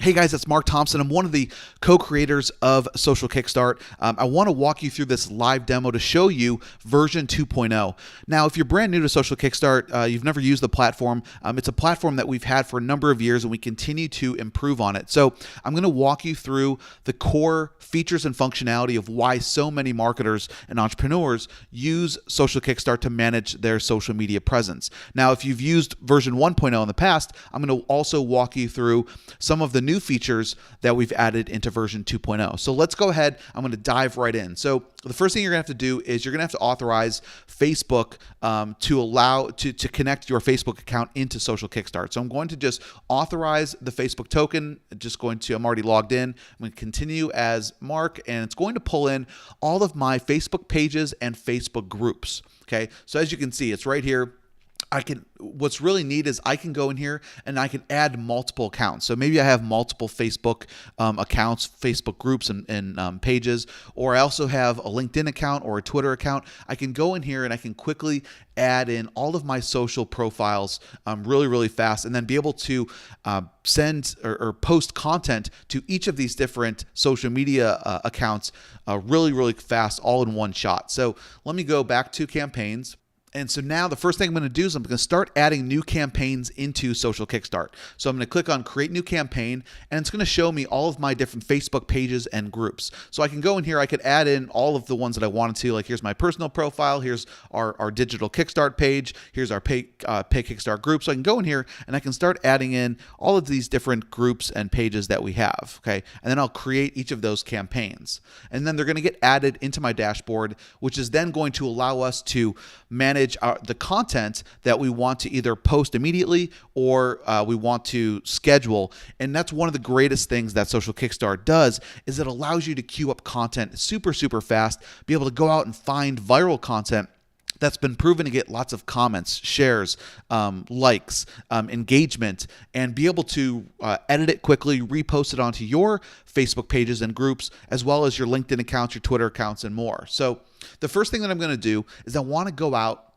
Hey guys, it's Mark Thompson. I'm one of the co-creators of Social Kickstart. I want to walk you through this live demo to show you version 2.0. Now, if you're brand new to Social Kickstart, you've never used the platform, it's a platform that we've had for a number of years and we continue to improve on it. So I'm going to walk you through the core features and functionality of why so many marketers and entrepreneurs use Social Kickstart to manage their social media presence. Now, if you've used version 1.0 in the past, I'm going to also walk you through some of the new features that we've added into version 2.0. So let's go ahead. I'm going to dive right in. So the first thing you're going to have to do is you're going to have to authorize Facebook to connect your Facebook account into Social Kickstart. So I'm going to just authorize the Facebook token. I'm already logged in. I'm going to continue as Mark, and it's going to pull in all of my Facebook pages and Facebook groups. Okay. So as you can see, it's right here. What's really neat is I can go in here and I can add multiple accounts. So maybe I have multiple Facebook accounts, Facebook groups and pages, or I also have a LinkedIn account or a Twitter account. I can go in here and I can quickly add in all of my social profiles really fast, and then be able to send or post content to each of these different social media accounts really fast, all in one shot. So let me go back to campaigns. And so now the first thing I'm going to do is I'm going to start adding new campaigns into Social Kickstart. So I'm going to click on Create New Campaign, and it's going to show me all of my different Facebook pages and groups. So I can go in here, I could add in all of the ones that I wanted to, like here's my personal profile, here's our digital Kickstart page, here's our Pay Kickstart group. So I can go in here and I can start adding in all of these different groups and pages that we have, okay? And then I'll create each of those campaigns. And then they're going to get added into my dashboard, which is then going to allow us to manage the content that we want to either post immediately or we want to schedule. And that's one of the greatest things that Social Kickstart does, is it allows you to queue up content super fast, be able to go out and find viral content that's been proven to get lots of comments, shares, likes, engagement, and be able to edit it quickly, repost it onto your Facebook pages and groups, as well as your LinkedIn accounts, your Twitter accounts, and more. So the first thing that I'm going to do is I want to go out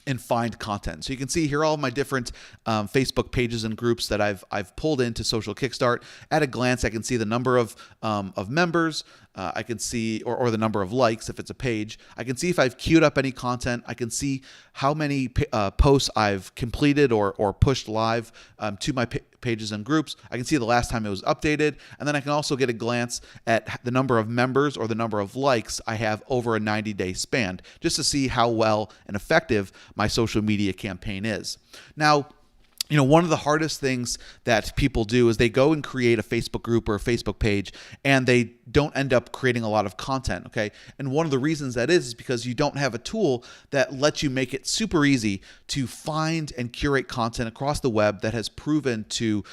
and find content. So you can see here all of my different Facebook pages and groups that I've pulled into Social Kickstart. At a glance, I can see the number of members. I can see, or the number of likes if it's a page. I can see if I've queued up any content. I can see how many posts I've completed or pushed live to my pages and groups. I can see the last time it was updated. And then I can also get a glance at the number of members or the number of likes I have over a 90-day span, just to see how well and effective my social media campaign is. Now, one of the hardest things that people do is they go and create a Facebook group or a Facebook page, and they don't end up creating a lot of content, okay? And one of the reasons that is because you don't have a tool that lets you make it super easy to find and curate content across the web that has proven to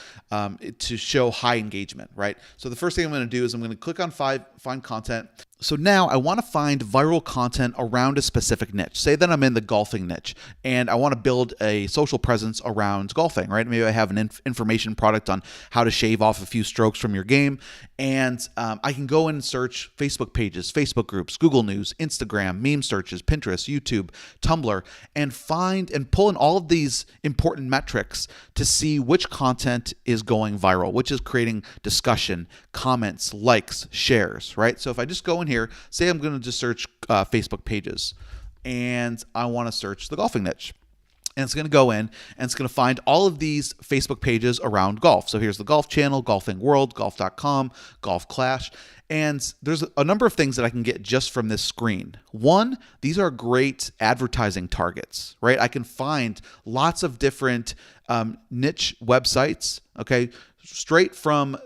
show high engagement, right? So the first thing I'm going to do is I'm going to click on find content. So now I want to find viral content around a specific niche. Say that I'm in the golfing niche and I want to build a social presence around golfing, right? Maybe I have an information product on how to shave off a few strokes from your game, and I can go and search Facebook pages, Facebook groups, Google News, Instagram, meme searches, Pinterest, YouTube, Tumblr, and find and pull in all of these important metrics to see which content is going viral, which is creating discussion, comments, likes, shares, right? So if I just go in here, say I'm going to just search Facebook pages, and I want to search the golfing niche. And it's going to go in and it's going to find all of these Facebook pages around golf. So here's the Golf Channel, Golfing World, Golf.com, Golf Clash. And there's a number of things that I can get just from this screen. One, these are great advertising targets, right? I can find lots of different niche websites, okay, straight from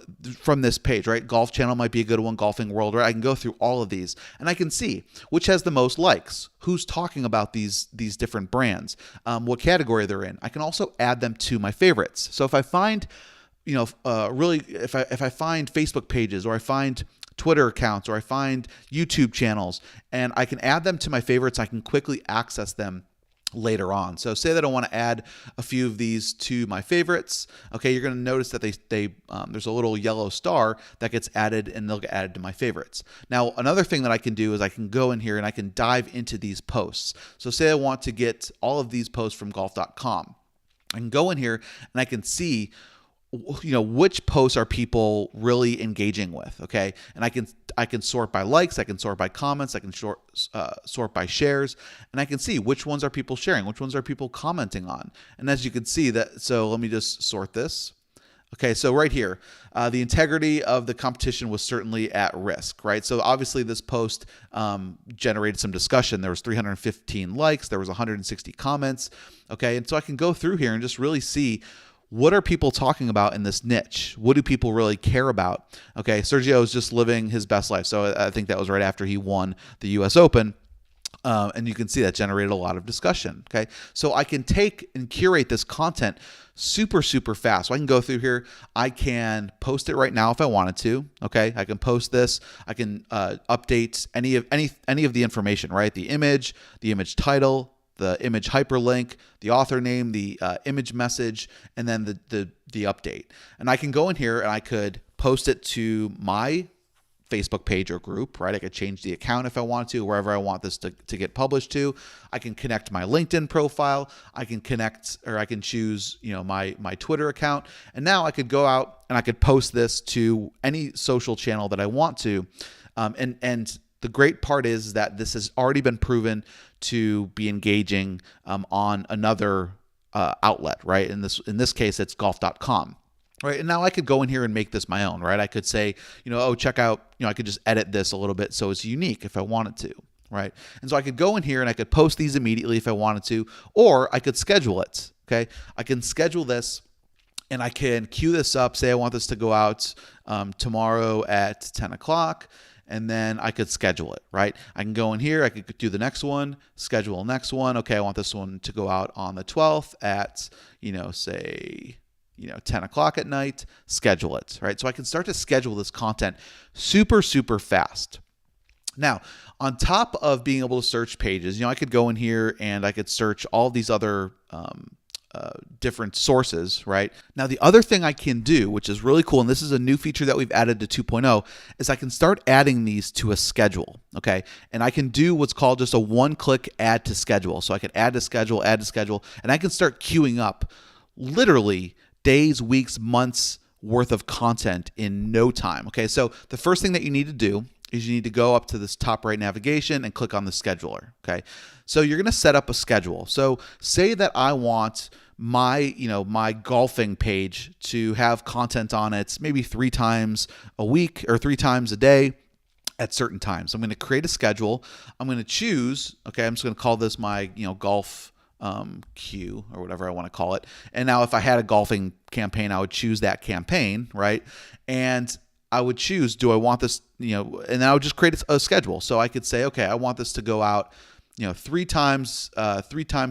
this page, right? Golf Channel might be a good one, Golfing World, right? I can go through all of these and I can see which has the most likes, who's talking about these different brands, what category they're in. I can also add them to my favorites. So if I find, if I find Facebook pages, or I find Twitter accounts, or I find YouTube channels, and I can add them to my favorites, I can quickly access them later on. So say that I want to add a few of these to my favorites. Okay, you're going to notice that there's a little yellow star that gets added, and they'll get added to my favorites. Now, another thing that I can do is I can go in here and I can dive into these posts. So say I want to get all of these posts from golf.com. I can go in here and I can see which posts are people really engaging with, okay? And I can sort by likes, I can sort by comments, I can sort by shares, and I can see which ones are people sharing, which ones are people commenting on. And as you can see that, so let me just sort this. Okay, so right here, the integrity of the competition was certainly at risk, right? So obviously this post generated some discussion. There was 315 likes, there was 160 comments, okay? And so I can go through here and just really see what are people talking about in this niche? What do people really care about? Okay, Sergio is just living his best life. So I think that was right after he won the US Open. And you can see that generated a lot of discussion. Okay, so I can take and curate this content super fast. So I can go through here. I can post it right now if I wanted to. Okay, I can post this. I can update any of the information. Right, the image title, the image hyperlink, the author name, the image message, and then the update. And I can go in here and I could post it to my Facebook page or group, right? I could change the account if I want to, wherever I want this to get published to. I can connect my LinkedIn profile. I can connect, or I can choose, my Twitter account. And now I could go out and I could post this to any social channel that I want to. And the great part is that this has already been proven to be engaging on another outlet, right? In this case, it's golf.com. Right, and now I could go in here and make this my own, right? I could say, oh, check out, I could just edit this a little bit so it's unique if I wanted to, right? And so I could go in here and I could post these immediately if I wanted to, or I could schedule it, okay? I can schedule this and I can queue this up. Say I want this to go out tomorrow at 10 o'clock. And then I could schedule it, right? I can go in here, I could do the next one, schedule next one. Okay, I want this one to go out on the 12th at, say, 10 o'clock at night, schedule it, right? So I can start to schedule this content super fast. Now, on top of being able to search pages, I could go in here and I could search all these other different sources, right? Now, the other thing I can do, which is really cool, and this is a new feature that we've added to 2.0, is I can start adding these to a schedule, okay? And I can do what's called just a one-click add to schedule. So I can add to schedule, and I can start queuing up literally days, weeks, months worth of content in no time. Okay, so the first thing that you need to do is you need to go up to this top right navigation and click on the scheduler. Okay, so you're going to set up a schedule. So say that I want my golfing page to have content on it maybe 3 times a week or 3 times a day at certain times. I'm going to create a schedule. I'm going to choose, okay, I'm just going to call this my golf queue or whatever I want to call it. And now if I had a golfing campaign, I would choose that campaign, right? And I would choose, do I want this, and then I would just create a schedule. So I could say, okay, I want this to go out, 3 times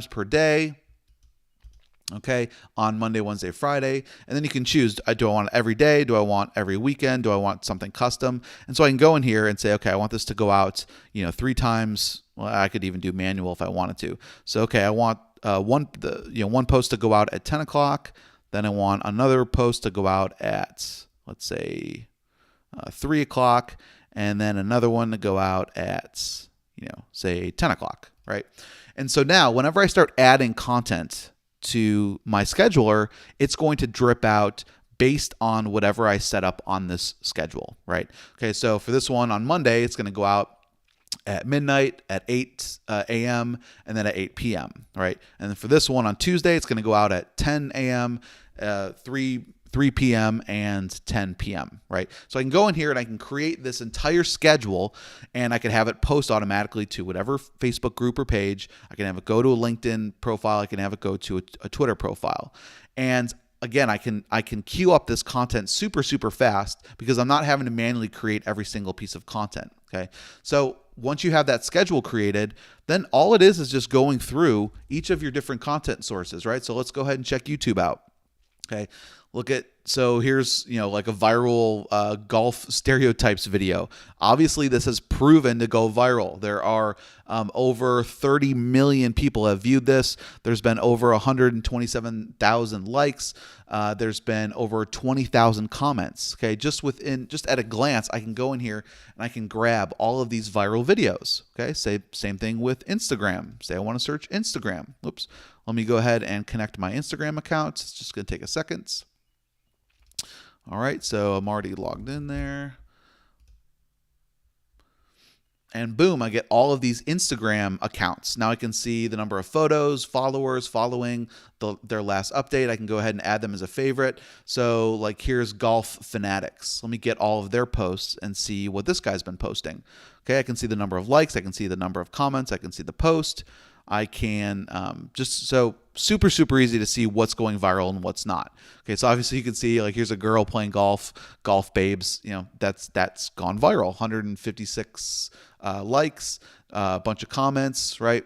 per day. Okay, on Monday, Wednesday, Friday. And then you can choose, do I want it every day? Do I want every weekend? Do I want something custom? And so I can go in here and say, okay, I want this to go out, 3 times. Well, I could even do manual if I wanted to. So, okay, I want one post to go out at 10 o'clock. Then I want another post to go out at, let's say, 3 o'clock. And then another one to go out at, say 10 o'clock, right? And so now whenever I start adding content to my scheduler, it's going to drip out based on whatever I set up on this schedule, right? Okay, so for this one on Monday, it's going to go out at midnight, at 8 a.m., and then at 8 p.m., right? And then for this one on Tuesday, it's going to go out at 10 a.m., 3 p.m., and 10 p.m., right? So I can go in here and I can create this entire schedule, and I can have it post automatically to whatever Facebook group or page. I can have it go to a LinkedIn profile. I can have it go to a Twitter profile. And again, I can queue up this content super fast because I'm not having to manually create every single piece of content, okay? So once you have that schedule created, then all it is just going through each of your different content sources, right? So let's go ahead and check YouTube out. Okay, so here's, like a viral golf stereotypes video. Obviously, this has proven to go viral. There are over 30 million people have viewed this. There's been over 127,000 likes. There's been over 20,000 comments. Okay, just at a glance, I can go in here and I can grab all of these viral videos. Okay, same thing with Instagram. Say I want to search Instagram. Oops. Let me go ahead and connect my Instagram account. It's just going to take a second. All right, so I'm already logged in there. And boom, I get all of these Instagram accounts. Now I can see the number of photos, followers, following their last update. I can go ahead and add them as a favorite. So like here's Golf Fanatics. Let me get all of their posts and see what this guy's been posting. Okay, I can see the number of likes. I can see the number of comments. I can see the post. I can super, super easy to see what's going viral and what's not. Okay, so obviously you can see like here's a girl playing golf babes, that's gone viral, 156 likes, a bunch of comments, right?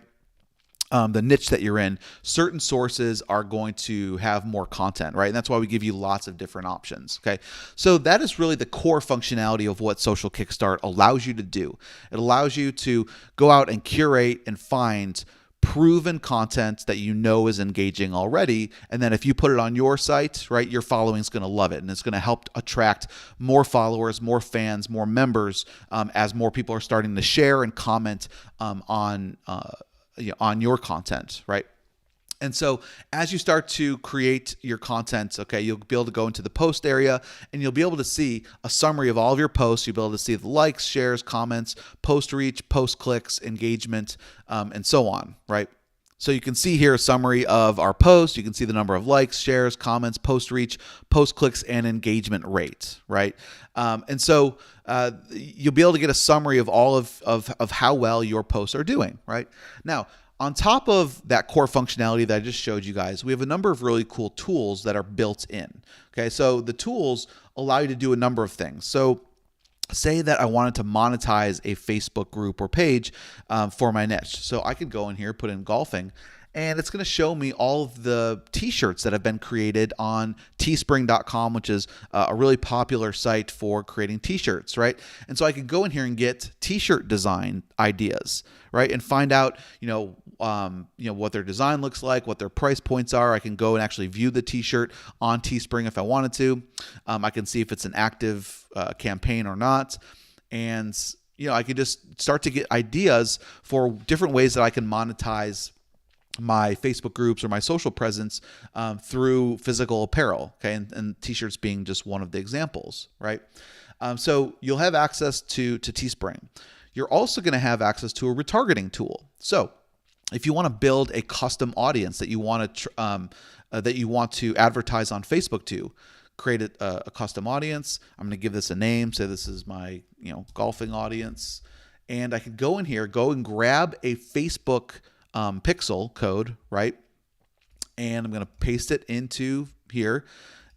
The niche that you're in, certain sources are going to have more content, right? And that's why we give you lots of different options, okay? So that is really the core functionality of what Social Kickstart allows you to do. It allows you to go out and curate and find proven content that you know is engaging already, and then if you put it on your site, right, your following is going to love it, and it's going to help attract more followers, more fans, more members, as more people are starting to share and comment on your content, right? And so as you start to create your content, okay, you'll be able to go into the post area and you'll be able to see a summary of all of your posts. You'll be able to see the likes, shares, comments, post reach, post clicks, engagement, and so on, right? So you can see here a summary of our post. You can see the number of likes, shares, comments, post reach, post clicks, and engagement rate, right? And so you'll be able to get a summary of all of how well your posts are doing, right? Now, on top of that core functionality that I just showed you guys, we have a number of really cool tools that are built in. Okay, so the tools allow you to do a number of things. So say that I wanted to monetize a Facebook group or page for my niche. So I could go in here, put in golfing, and it's going to show me all of the t-shirts that have been created on teespring.com, which is a really popular site for creating t-shirts, right? And so I could go in here and get t-shirt design ideas, right? And find out, what their design looks like, what their price points are. I can go and actually view the t-shirt on Teespring if I wanted to. I can see if it's an active campaign or not. And, I could just start to get ideas for different ways that I can monetize my Facebook groups or my social presence through physical apparel, okay, and t-shirts being just one of the examples, right? So you'll have access to Teespring. You're also going to have access to a retargeting tool. So if you want to build a custom audience that you want to advertise on Facebook to, create a custom audience. I'm going to give this a name. Say this is my golfing audience, and I could go in here, go and grab a Facebook pixel code, right? And I'm going to paste it into here,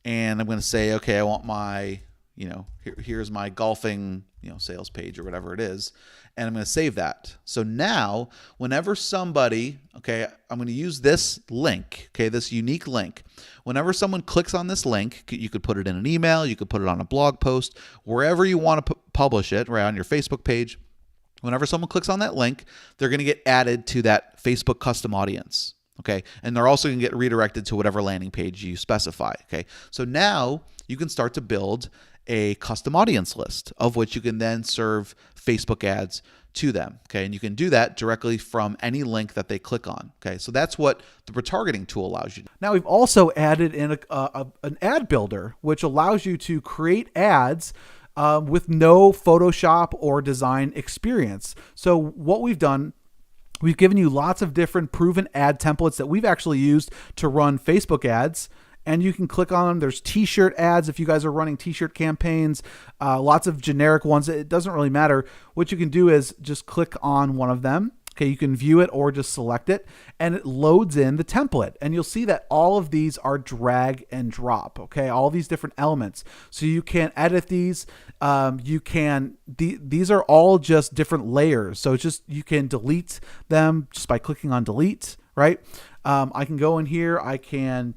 and I'm going to say, okay, I want my, here's my golfing, sales page or whatever it is, and I'm going to save that. So now, whenever somebody, okay, I'm going to use this link, okay, this unique link. Whenever someone clicks on this link, you could put it in an email, you could put it on a blog post, wherever you want to publish it, right, on your Facebook page. Whenever someone clicks on that link, they're going to get added to that Facebook custom audience, okay? And they're also going to get redirected to whatever landing page you specify, okay? So now you can start to build a custom audience list of which you can then serve Facebook ads to them, okay? And you can do that directly from any link that they click on, okay? So that's what the retargeting tool allows you to do. Now we've also added in an ad builder, which allows you to create ads with no Photoshop or design experience. So what we've done, we've given you lots of different proven ad templates that we've actually used to run Facebook ads, and you can click on them. There's t-shirt ads if you guys are running t-shirt campaigns, lots of generic ones. It doesn't really matter. What you can do is just click on one of them. Okay, you can view it or just select it, and it loads in the template. And you'll see that all of these are drag and drop, okay? All these different elements. So you can edit these. These are all just different layers. So it's just, you can delete them just by clicking on delete, right? I can go in here. I can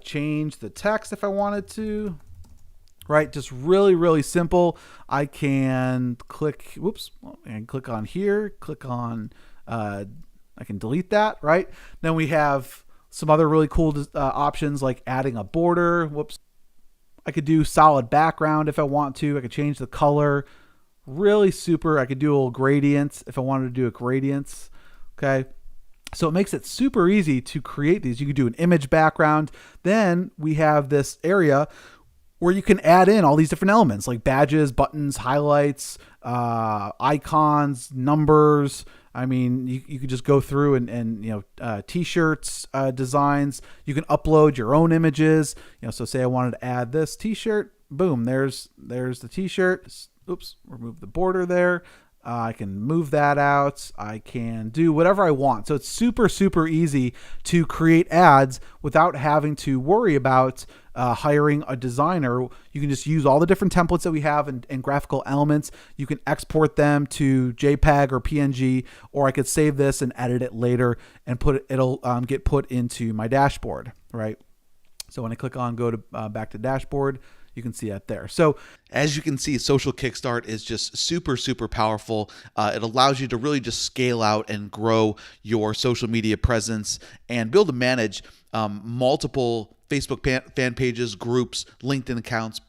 change the text if I wanted to. Right, just really, really simple. I can click, and click on here, click on, I can delete that, right? Then we have some other really cool options like adding a border. I could do solid background if I want to. I could change the color. Really super. I could do a little gradient if I wanted to do a gradients, okay? So it makes it super easy to create these. You could do an image background. Then we have this area where you can add in all these different elements like badges, buttons, highlights, icons, numbers. I mean, you could just go through and t-shirts, designs. You can upload your own images. So say I wanted to add this t-shirt. Boom, there's the t-shirt. Oops, remove the border there. I can move that out. I can do whatever I want. So it's super, super easy to create ads without having to worry about hiring a designer. You can just use all the different templates that we have and graphical elements. You can export them to JPEG or PNG, or I could save this and edit it later and it'll get put into my dashboard, right? So when I click on go to back to dashboard, you can see that there. So as you can see, Social Kickstart is just super, super powerful. It allows you to really just scale out and grow your social media presence and be able to manage multiple Facebook fan pages, groups, LinkedIn accounts,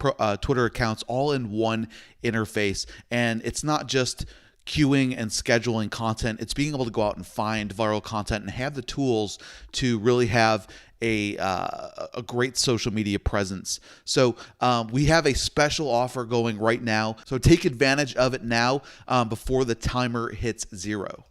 Twitter accounts, all in one interface. And it's not just queuing and scheduling content. It's being able to go out and find viral content and have the tools to really have a great social media presence. So we have a special offer going right now. So take advantage of it now before the timer hits 0.